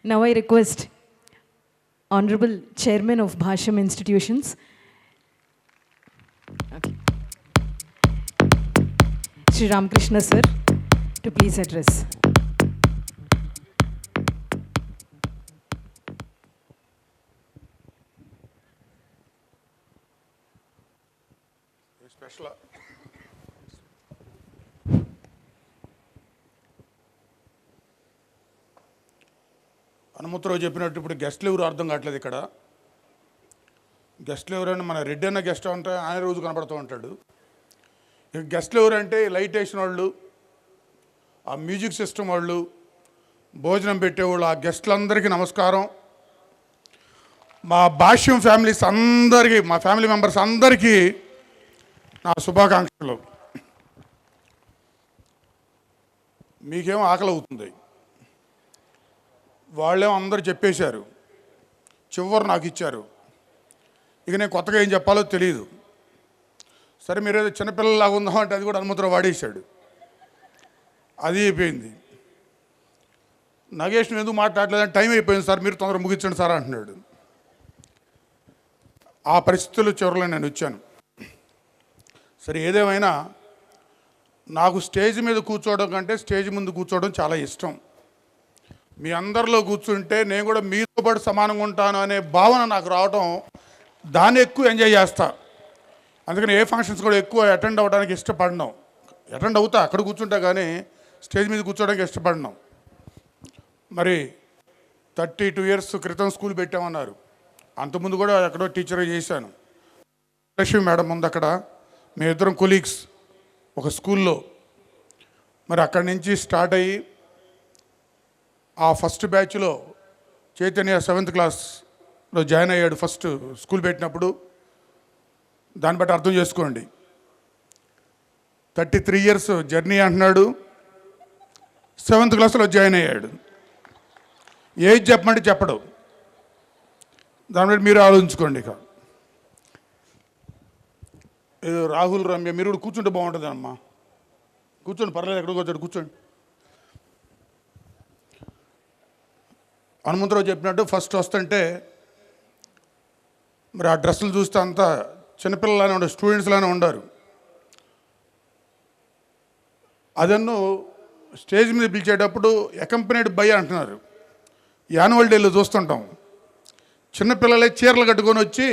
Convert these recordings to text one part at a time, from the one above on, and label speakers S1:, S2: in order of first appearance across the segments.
S1: Now I request Honorable Chairman of Bhashyam Institutions, Sri Ramakrishna sir, to please address.
S2: Special. Hanumantharao చెప్పినట్టు ఇప్పుడు గెస్ట్లు ఎవరు అర్థం కావట్లేదు. ఇక్కడ గెస్ట్లు ఎవరైనా మన రెడ్డి అన్న గెస్ట్ అంటే ఆయన రోజు కనపడుతూ ఉంటాడు. ఇక గెస్ట్లు ఎవరంటే లైట్ వేసిన వాళ్ళు, ఆ మ్యూజిక్ సిస్టమ్ వాళ్ళు, భోజనం పెట్టేవాళ్ళు, ఆ గెస్టులందరికీ నమస్కారం. మా భాష్యం ఫ్యామిలీస్ అందరికీ, మా ఫ్యామిలీ మెంబర్స్ అందరికీ నా శుభాకాంక్షలు. మీకేమో ఆకలి అవుతుంది, వాళ్ళేమో అందరూ చెప్పేశారు, చివరి నాకు ఇచ్చారు. ఇక నేను కొత్తగా ఏం చెప్పాలో తెలియదు. సరే మీరేదో చిన్నపిల్లలాగా ఉందామంటే అది కూడా హనుమంతరావు వాడేశాడు. అది అయిపోయింది. నగేష్ నువ్వు ఎందుకు మాట్లాడలేదని, టైం అయిపోయింది సార్, మీరు తొందరగా ముగించండి సార్ అంటున్నాడు. ఆ పరిస్థితుల్లో చివరిలో నేను వచ్చాను. సరే ఏదేమైనా నాకు స్టేజ్ మీద కూర్చోవడం కంటే స్టేజ్ ముందు కూర్చోవడం చాలా ఇష్టం. మీ అందరిలో కూర్చుంటే నేను కూడా మీతో పాటు సమానంగా ఉంటాను అనే భావన నాకు రావడం, దాన్ని ఎక్కువ ఎంజాయ్ చేస్తా. అందుకని ఏ ఫంక్షన్స్ కూడా ఎక్కువ అటెండ్ అవ్వడానికి ఇష్టపడినాం. అటెండ్ అవుతా, అక్కడ కూర్చుంటా, కానీ స్టేజ్ మీద కూర్చోడానికి ఇష్టపడినాం. మరి 32 years క్రితం స్కూల్ పెట్టామన్నారు. అంతకుముందు కూడా ఎక్కడో టీచర్గా చేశాను. లక్ష్మి మేడం ఉంది అక్కడ, మేమిద్దరం కొలీగ్స్ ఒక స్కూల్లో. మరి అక్కడి నుంచి స్టార్ట్ అయ్యి ఆ ఫస్ట్ బ్యాచ్లో చైతన్య 7th క్లాస్లో జాయిన్ అయ్యాడు ఫస్ట్ స్కూల్ పెట్టినప్పుడు. దాన్ని బట్టి అర్థం చేసుకోండి. 33 years జర్నీ అంటున్నాడు, 7th క్లాస్లో జాయిన్ అయ్యాడు. ఏజ్ చెప్పమంటే చెప్పడు. దాన్ని బట్టి మీరు ఆలోచించుకోండి. ఇక రాహుల్, రమ్య మీరు కూడా కూర్చుంటే బాగుంటుంది అమ్మా. కూర్చోండి, పర్లేదు, ఎక్కడికి వచ్చాడు, కూర్చోండి. హనుమంతరావు చెప్పినట్టు ఫస్ట్ వస్తుంటే మరి ఆ డ్రెస్సులు చూస్తే అంతా చిన్నపిల్లలానే ఉండారు, స్టూడెంట్స్లానే ఉండారు. అదన్ను స్టేజ్ మీద పిలిచేటప్పుడు అకంపెనీడ్ బై అంటున్నారు. యాన్యువల్ డేలో చూస్తుంటాం, చిన్నపిల్లలే చీరలు కట్టుకొని వచ్చి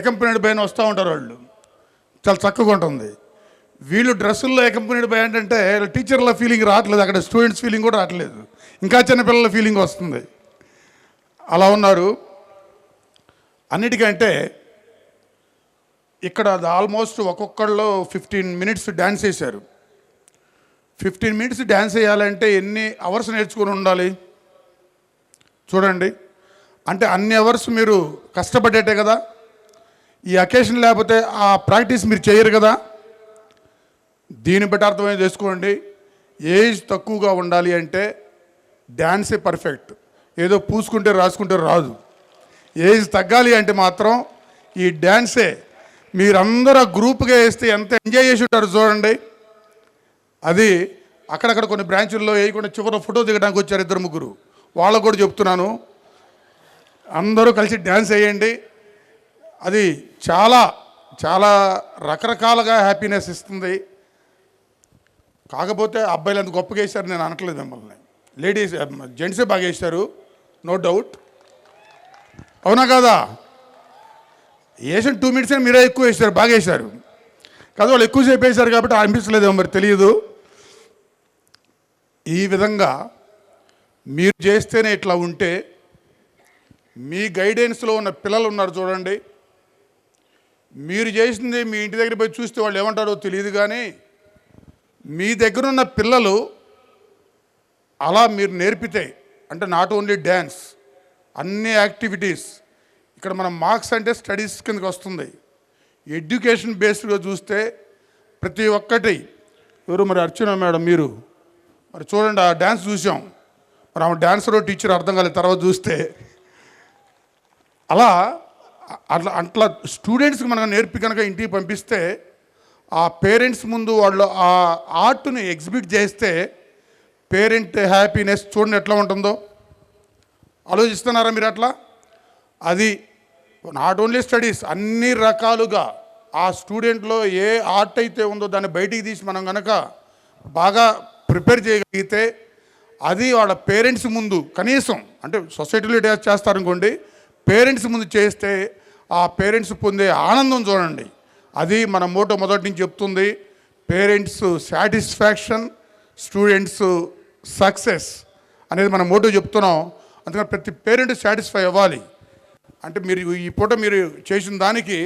S2: అకంపెనీడ్ బై అని వస్తూ ఉంటారు. వాళ్ళు చాలా చక్కగా ఉంటుంది. వీళ్ళు డ్రెస్సుల్లో అకంపెనీడ్ బై అంటే టీచర్ల ఫీలింగ్ రావట్లేదు, అక్కడ స్టూడెంట్స్ ఫీలింగ్ కూడా రావట్లేదు, ఇంకా చిన్నపిల్లల ఫీలింగ్ వస్తుంది. అలా ఉన్నారు. అన్నిటికంటే ఇక్కడ ఆల్మోస్ట్ ఒక్కొక్కళ్ళు 15 minutes డ్యాన్స్ వేశారు. 15 minutes డ్యాన్స్ వేయాలంటే ఎన్ని అవర్స్ నేర్చుకొని ఉండాలి చూడండి. అంటే అన్ని అవర్స్ మీరు కష్టపడేటే కదా. ఈ అకేషన్ లేకపోతే ఆ ప్రాక్టీస్ మీరు చేయరు కదా. దీన్ని బట్టి అర్థమైంది చేసుకోండి. ఏజ్ తక్కువగా ఉండాలి అంటే డ్యాన్సే పర్ఫెక్ట్. ఏదో పూసుకుంటే రాసుకుంటే రాదు. ఏజ్ తగ్గాలి అంటే మాత్రం ఈ డ్యాన్సే. మీరందరూ గ్రూప్గా వేస్తే ఎంత ఎంజాయ్ చేసి ఉంటారు చూడండి. అది అక్కడక్కడ కొన్ని బ్రాంచుల్లో వేయకుండా చివరి ఫోటో దిగడానికి వచ్చారు 2-3. వాళ్ళకు కూడా చెప్తున్నాను, అందరూ కలిసి డ్యాన్స్ వేయండి. అది చాలా చాలా రకరకాలుగా హ్యాపీనెస్ ఇస్తుంది. కాకపోతే అబ్బాయిలు అంత గొప్పగా వేశారు నేను అనట్లేదు మిమ్మల్ని, లేడీస్ జెంట్సే బాగా వేశారు, నో డౌట్. అవునా కాదా? వేసిన 2 minutes మీరే ఎక్కువ వేశారు, బాగా వేశారు కదా. వాళ్ళు ఎక్కువసేపు వేశారు కాబట్టి అనిపించలేదేమో, మరి తెలియదు. ఈ విధంగా మీరు చేస్తేనే ఇట్లా ఉంటే, మీ గైడెన్స్లో ఉన్న పిల్లలు ఉన్నారు చూడండి, మీరు చేసింది మీ ఇంటి దగ్గర పోయి చూస్తే వాళ్ళు ఏమంటారో తెలియదు, కానీ మీ దగ్గర ఉన్న పిల్లలు అలా మీరు నేర్పితే, అంటే నాట్ ఓన్లీ డ్యాన్స్, అన్ని యాక్టివిటీస్. ఇక్కడ మనం మార్క్స్ అంటే స్టడీస్ కిందకి వస్తుంది. ఎడ్యుకేషన్ బేస్డ్గా చూస్తే ప్రతి ఒక్కటి. ఎవరు మరి అర్చన మేడం, మీరు మరి చూడండి, ఆ డ్యాన్స్ చూసాం. మరి ఆమె డాన్సరో టీచర్ అర్థం కాలేదు తర్వాత చూస్తే. అలా అట్లా స్టూడెంట్స్కి మనం నేర్పి కనుక ఇంటికి పంపిస్తే, ఆ పేరెంట్స్ ముందు వాళ్ళు ఆ ఆర్ట్ని ఎగ్జిబిట్ చేస్తే పేరెంట్ హ్యాపీనెస్ చూడండి ఎట్లా ఉంటుందో. ఆలోచిస్తున్నారా మీరు అట్లా? అది నాట్ ఓన్లీ స్టడీస్, అన్ని రకాలుగా ఆ స్టూడెంట్లో ఏ ఆర్ట్ అయితే ఉందో దాన్ని బయటికి తీసి మనం కనుక బాగా ప్రిపేర్ చేయగలిగితే అది వాళ్ళ పేరెంట్స్ ముందు కనీసం, అంటే సొసైటీలో చేస్తారనుకోండి, పేరెంట్స్ ముందు చేస్తే ఆ పేరెంట్స్ పొందే ఆనందం చూడండి. అది మన మోటో మొదటి నుంచి చెప్తుంది. పేరెంట్స్ సాటిస్ఫాక్షన్, స్టూడెంట్స్ సక్సెస్ అనేది మన మోటో చెప్తున్నాం. అందుకని ప్రతి పేరెంట్ సాటిస్ఫై అవ్వాలి. అంటే మీరు ఈ పూట మీరు చేసిన దానికి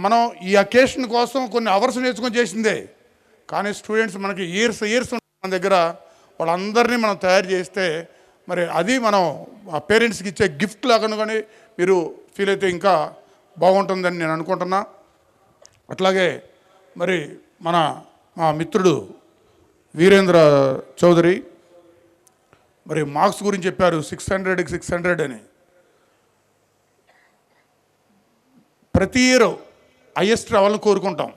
S2: మనం ఈ అకేషన్ కోసం కొన్ని అవర్స్ నేర్చుకొని చేసిందే, కానీ స్టూడెంట్స్ మనకి ఇయర్స్ మన దగ్గర, వాళ్ళందరినీ మనం తయారు చేస్తే మరి అది మనం ఆ పేరెంట్స్కి ఇచ్చే గిఫ్ట్ లాగా కానీ మీరు ఫీల్ అయితే ఇంకా బాగుంటుందని నేను అనుకుంటున్నా. అట్లాగే మరి మా మిత్రుడు వీరేంద్ర చౌదరి మరి మార్క్స్ గురించి చెప్పారు, 600కి 600 అని. ప్రతి ఇయర్ హైయెస్ట్ రావాలని కోరుకుంటాం,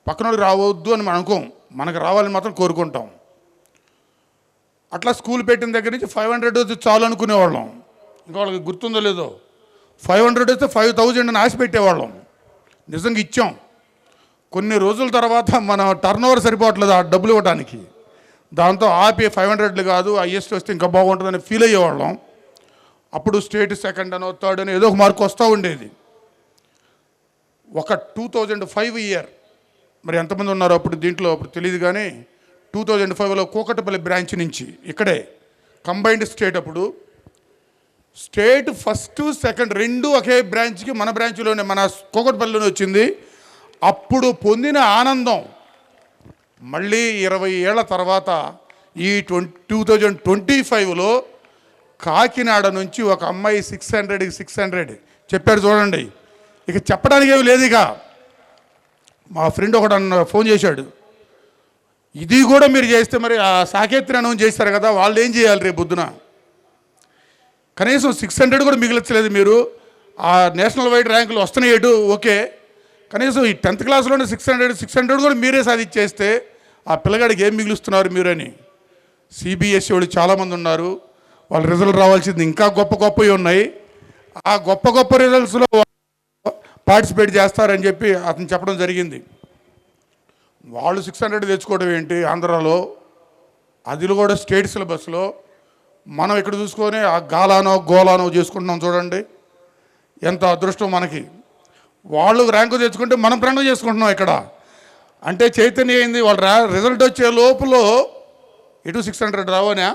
S2: పక్కన రావద్దు అని మనం అనుకోం, మనకు రావాలని మాత్రం కోరుకుంటాం. అట్లా స్కూల్ పెట్టిన దగ్గర నుంచి 500 వస్తే చాలు అనుకునేవాళ్ళం. ఇంకా వాళ్ళకి గుర్తుందో లేదో, 500 వస్తే 5000 అని ఆశ పెట్టేవాళ్ళం. నిజంగా ఇచ్చాం. కొన్ని రోజుల తర్వాత మన టర్న్ ఓవర్ సరిపోవట్లేదు ఆ డబ్బులు ఇవ్వడానికి, దాంతో ఆపి 500 కాదు హైయెస్ట్ వస్తే ఇంకా బాగుంటుందని ఫీల్ అయ్యేవాళ్ళం. అప్పుడు స్టేట్ సెకండ్ అనో థర్డ్ అని ఏదో ఒక మార్కు వస్తూ ఉండేది. ఒక 2005 ఇయర్, మరి ఎంతమంది ఉన్నారో అప్పుడు దీంట్లో అప్పుడు తెలియదు, కానీ 2005లో కూకట్పల్లి బ్రాంచ్ నుంచి ఇక్కడే కంబైన్డ్ స్టేట్, అప్పుడు స్టేట్ ఫస్ట్ సెకండ్ రెండు ఒకే బ్రాంచ్కి మన బ్రాంచ్లోనే మన కూకట్పల్లిలోనే వచ్చింది. అప్పుడు పొందిన ఆనందం మళ్ళీ 20 ఏళ్ల తర్వాత ఈ 2025లో కాకినాడ నుంచి ఒక అమ్మాయి 600కి 600 చెప్పాడు. చూడండి, ఇక చెప్పడానికి ఏమి లేదు. ఇక మా ఫ్రెండ్ ఒకడు ఫోన్ చేశాడు, ఇది కూడా మీరు చేస్తే మరి ఆ సాకేత్రి అనౌన్స్ చేస్తారు కదా, వాళ్ళు ఏం చేయాలి రేపు పొద్దున? కనీసం 600 కూడా మిగిలించలేదు మీరు. ఆ నేషనల్ వైడ్ ర్యాంకులు వస్తున్నాయి ఎటు ఓకే, కనీసం ఈ 10th క్లాస్లోనే 600 కూడా మీరే సాధించేస్తే ఆ పిల్లగాడికి ఏం మిగులుస్తున్నారు మీరని. సిబిఎస్ఈ వాళ్ళు చాలామంది ఉన్నారు, వాళ్ళ రిజల్ట్ రావాల్సింది ఇంకా గొప్పవి ఉన్నాయి. ఆ గొప్ప రిజల్ట్స్లో పార్టిసిపేట్ చేస్తారని చెప్పి అతను చెప్పడం జరిగింది. వాళ్ళు 600 తెచ్చుకోవడం ఏంటి ఆంధ్రాలో, అది కూడా స్టేట్ సిలబస్లో. మనం ఇక్కడ చూసుకొని ఆ గోలానో చేసుకుంటున్నాం. చూడండి ఎంత అదృష్టం మనకి. వాళ్ళు ర్యాంకు తెచ్చుకుంటే మనం పండుగ చేసుకుంటున్నాం ఇక్కడ. అంటే చైతన్య అయింది, వాళ్ళు రిజల్ట్ వచ్చే లోపల ఎటు 600 రావునా,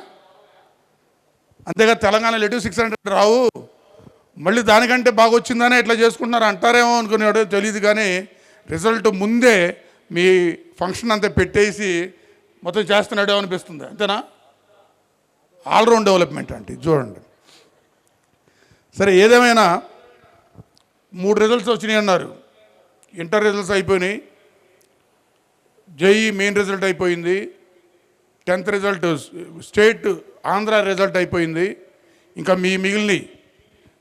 S2: అంతేగా తెలంగాణలో ఎటు 600 రావు, మళ్ళీ దానికంటే బాగా వచ్చిందనే ఇట్లా చేసుకుంటున్నారు అంటారేమో అనుకునేవాడు, తెలియదు. కానీ రిజల్ట్ ముందే మీ ఫంక్షన్ అంతా పెట్టేసి మొత్తం చేస్తున్నాడో అనిపిస్తుంది. అంతేనా? ఆల్రౌండ్ డెవలప్మెంట్ అంటే చూడండి. సరే, ఏదేమైనా 3 రిజల్ట్స్ వచ్చినాయి అన్నారు. ఇంటర్ రిజల్ట్స్ అయిపోయినాయి, జేఈ మెయిన్ రిజల్ట్ అయిపోయింది, 10th result state Andhra result అయిపోయింది. ఇంకా మిగిలిన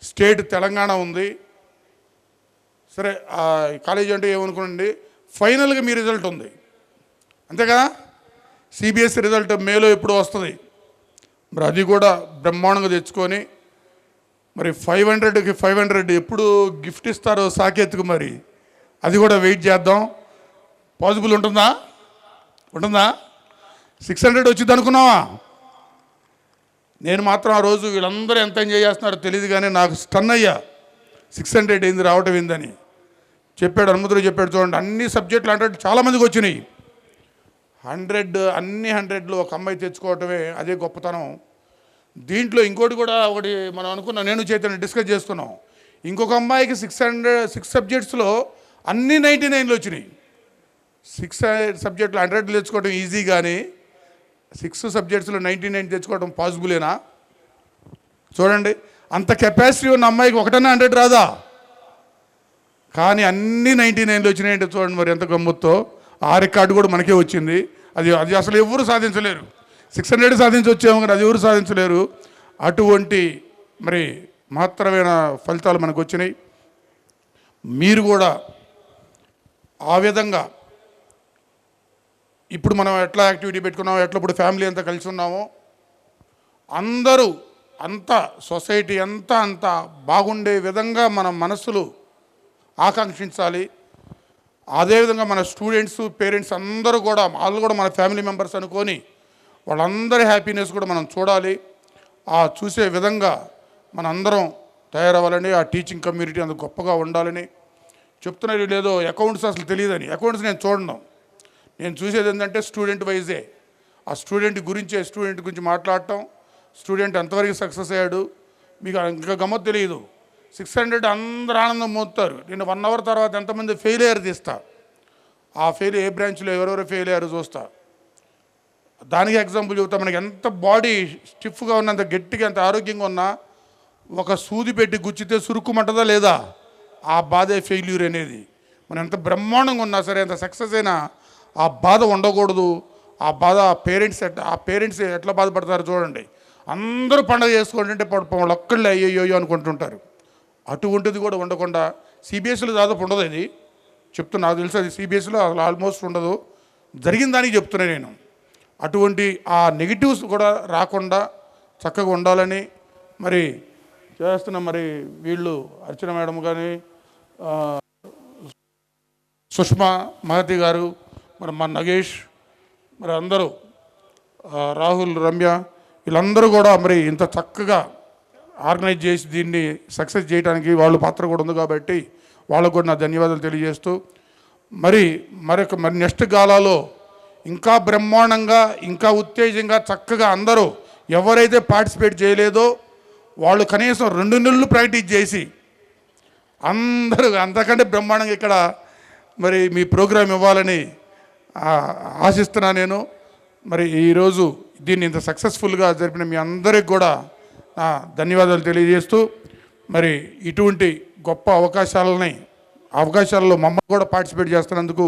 S2: స్టేట్ తెలంగాణ ఉంది. సరే, కాలేజీ అంటే ఏమనుకోండి, ఫైనల్గా మీ రిజల్ట్ ఉంది అంతే కదా. సిబిఎస్ఈ రిజల్ట్ మేలో ఎప్పుడు వస్తుంది, మరి అది కూడా బ్రహ్మాండంగా తెచ్చుకొని మరి 500కి 500 ఎప్పుడు గిఫ్ట్ ఇస్తారో సాకేత్కు, మరి అది కూడా వెయిట్ చేద్దాం. పాసిబుల్ ఉంటుందా? 600 వచ్చింది అనుకున్నావా? నేను మాత్రం ఆ రోజు వీళ్ళందరూ ఎంత ఎంజాయ్ చేస్తున్నారో తెలియదు, కానీ నాకు స్టన్ అయ్యా. 600 ఏంది రావటం ఏందని చెప్పాడు హనుమంతుడు చెప్పాడు. చూడండి, అన్ని సబ్జెక్టులు 100 చాలామందికి వచ్చినాయి. 100 అన్ని 100లో ఒక అమ్మాయి తెచ్చుకోవటమే అదే గొప్పతనం. దీంట్లో ఇంకోటి కూడా ఒకటి మనం అనుకున్నాం, నేను చైతన్య డిస్కస్ చేస్తున్నాం. ఇంకొక అమ్మాయికి 6 సబ్జెక్ట్స్లో అన్ని 99లు వచ్చినాయి. 6 సబ్జెక్టులు 100 తెచ్చుకోవడం ఈజీ, కానీ 6 సబ్జెక్ట్స్లో 99 తెచ్చుకోవడం పాసిబులేనా? చూడండి, అంత కెపాసిటీ ఉన్న అమ్మాయికి ఒకటన్నా 100 రాదా? కానీ అన్ని 99లు వచ్చినాయంటే చూడండి మరి ఎంత గమ్మత్తో. ఆ రికార్డు కూడా మనకే వచ్చింది. అది అసలు ఎవరు సాధించలేరు. 600 సాధించవచ్చేమో కానీ అది ఎవరు సాధించలేరు. అటువంటి మరి మహత్తరమైన ఫలితాలు మనకు వచ్చినాయి. మీరు కూడా ఆ విధంగా ఇప్పుడు మనం ఎట్లా యాక్టివిటీ పెట్టుకున్నామో, ఎట్లా ఇప్పుడు ఫ్యామిలీ అంతా కలిసి ఉన్నామో, అందరూ అంతా సొసైటీ అంతా బాగుండే విధంగా మన మనసులు ఆకాంక్షించాలి. అదేవిధంగా మన స్టూడెంట్స్ పేరెంట్స్ అందరూ కూడా వాళ్ళు కూడా మన ఫ్యామిలీ మెంబర్స్ అనుకొని వాళ్ళందరి హ్యాపీనెస్ కూడా మనం చూడాలి. ఆ చూసే విధంగా మన అందరం తయారవ్వాలని, ఆ టీచింగ్ కమ్యూనిటీ అంత గొప్పగా ఉండాలని చెప్తున్నారు. లేదో అకౌంట్స్ అసలు తెలియదని, అకౌంట్స్ నేను చూడను. నేను చూసేది ఏంటంటే స్టూడెంట్ వైజే, ఆ స్టూడెంట్ గురించి మాట్లాడటం, స్టూడెంట్ ఎంతవరకు సక్సెస్ అయ్యాడు. మీకు ఇంకా గమ్మత్తు తెలియదు, 600 అందరూ ఆనందం మోపుతారు. నేను 1 అవర్ తర్వాత ఎంతమంది ఫెయిల్ అయ్యారు తీస్తా, ఆ ఫెయిల్ ఏ బ్రాంచ్లో ఎవరెవరు ఫెయిల్ అయ్యారు చూస్తా. దానికి ఎగ్జాంపుల్ చెబుతా. మనకి ఎంత బాడీ స్టిఫ్గా ఉన్నా, అంత గట్టిగా, అంత ఆరోగ్యంగా ఉన్నా ఒక సూది పెట్టి గుచ్చితే సురుక్కుమంటదా లేదా, ఆ బాధే ఫెయిల్యూర్ అనేది. మనం ఎంత బ్రహ్మాండంగా ఉన్నా సరే, ఎంత సక్సెస్ అయినా ఆ బాధ ఉండకూడదు. ఆ బాధ ఆ పేరెంట్స్ ఎట్లా బాధపడతారో చూడండి. అందరూ పండగ చేసుకుంటుంటే వాళ్ళు ఒక్కళ్ళే అయ్యో అనుకుంటుంటారు. అటువంటిది కూడా ఉండకుండా, సిబిఎస్ఈలో దాదాపు ఉండదు ఇది చెప్తున్నా, నాకు తెలుసు. అది సిబిఎస్ఈలో అసలు ఆల్మోస్ట్ ఉండదు. జరిగిన దానికి చెప్తున్నా నేను. అటువంటి ఆ నెగిటివ్స్ కూడా రాకుండా చక్కగా ఉండాలని మరి చేస్తున్నాం. మరి వీళ్ళు అర్చన మేడం కానీ, సుష్మా మహతి గారు, మరి మా నగేష్, మరి అందరూ, రాహుల్, రమ్య, వీళ్ళందరూ కూడా మరి ఇంత చక్కగా ఆర్గనైజ్ చేసి దీన్ని సక్సెస్ చేయడానికి వాళ్ళ పాత్ర కూడా ఉంది. కాబట్టి వాళ్ళకు కూడా నా ధన్యవాదాలు తెలియజేస్తూ మరి నెక్స్ట్ గాలాలో ఇంకా బ్రహ్మాండంగా, ఇంకా ఉత్తేజంగా, చక్కగా అందరూ ఎవరైతే పార్టిసిపేట్ చేయలేదో వాళ్ళు కనీసం 2 నెలలు ప్రాక్టీస్ చేసి అందరూ అంతకంటే బ్రహ్మాండంగా ఇక్కడ మరి మీ ప్రోగ్రాం ఇవ్వాలని ఆశిస్తున్నా నేను. మరి ఈరోజు దీన్ని ఇంత సక్సెస్ఫుల్గా జరిపిన మీ అందరికి కూడా నా ధన్యవాదాలు తెలియజేస్తూ, మరి ఇటువంటి గొప్ప అవకాశాలలో మమ్మల్ని కూడా పార్టిసిపేట్ చేస్తున్నందుకు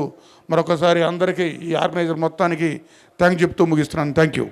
S2: మరొకసారి అందరికీ, ఈ ఆర్గనైజర్ మొత్తానికి థ్యాంక్ చెప్తూ ముగిస్తున్నాను. Thank you.